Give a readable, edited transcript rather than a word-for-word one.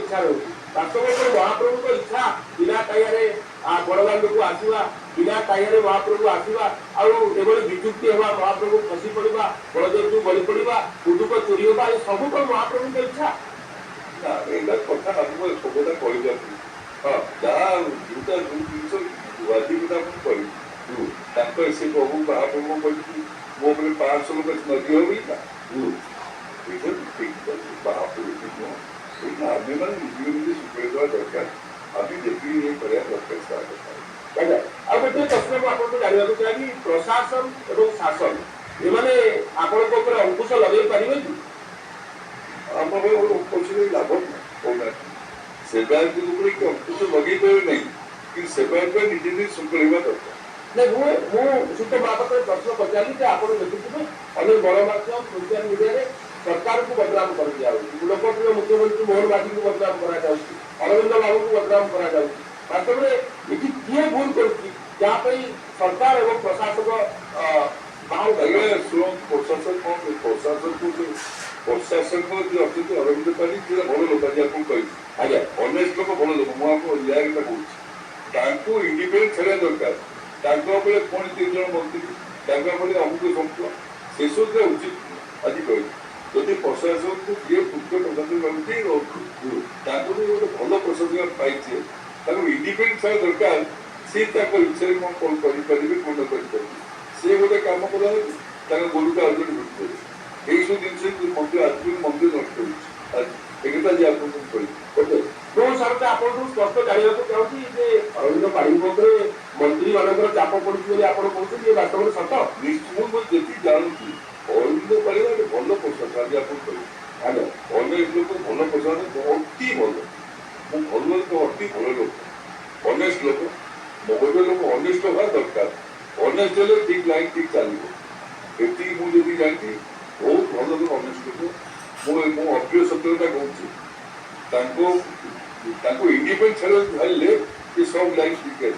इच्छा रही वास्तव में महाप्रभु इच्छा बिना टाइरे बड़दाण्ड को आसवा बिना टाइरे महाप्रभु आसवा आउे विजुक्ति हवा महाप्रभु खसी पड़ा बड़देव बलि पड़ा उदुक चोरी होगा ये सब महाप्रभु इच्छा कथा आम सबदा कही हाँ जहाँ जोटा जो जिन वाजिबता कर से प्रभु महाप्रभु कही मो 500 लोग नदी हो आम मैंने निजे निजे सुधारी देवा दरकार आम देखिए ये कराया दरकार आ गोटे प्रश्न मुझे जानवा चाहिए प्रशासन और शासन एमाने आपण अंकुश लगे पारे कि आम अंकुश लाभ ना सेवायत अंकुश लगे पारे ना कि सेवायत निजे निजे संकड़ा दरकार नहीं सुत बाबत प्रश्न पचारि आप देखुए अनेक गणमाध्यम सोशल मीडिया सरकार को बदनाम कर दिया लोकप्रिय मुख्यमंत्री मोहन बाजी को बदनाम करा अरविंद बाबू को बदनाम करा वास्तव में ये किए भूल कर सरकार और प्रशासक प्रशासन कौन प्रशासन को जो अच्छे अरविंद पाली भल लोक आपको कही आज्ञा अनेक लोक भल लोक मुझे कहूँ इंडिपेंडेंट छाड़ा दरकार पुणी 3 जन मंत्री अमुक संपूर्ण से सब उचित आज कही जदि प्रशासन को किए मुख्य प्रशासन गोटे भल प्रशासन पाई इंडिपेंडेंट छाड़ा दरकार सी इच्छा कौन करेंगे कौन करेंगे सी गोटे कम कला गोलुटा आज यही सब जिन मंदिर आज मंदिर नष्ट एक कही जो सर आप स्पष्ट जानवा चाहिए अरविंद पाणीपत मंत्री मान चाप पड़ी आप कहते वास्तव में सत निश्चित मुझे जानूँ अरविंद पाणी भल प्रशासन आज आप कही अनेक लोग भल प्रशासन अति भल भल तो अति भल लोक अनेस्ट लोक मगज लोक अनेस्ट हवा दरकार अनेस्ट हेल्ले ठीक लाइन ठीक चलो ये मुझे जानती बहुत भल लोग अनेस्ट लोक मो अप्रिय सत्यता कहूँ इंडिपेंडेंट छाड़े सब लाइन ठीक है।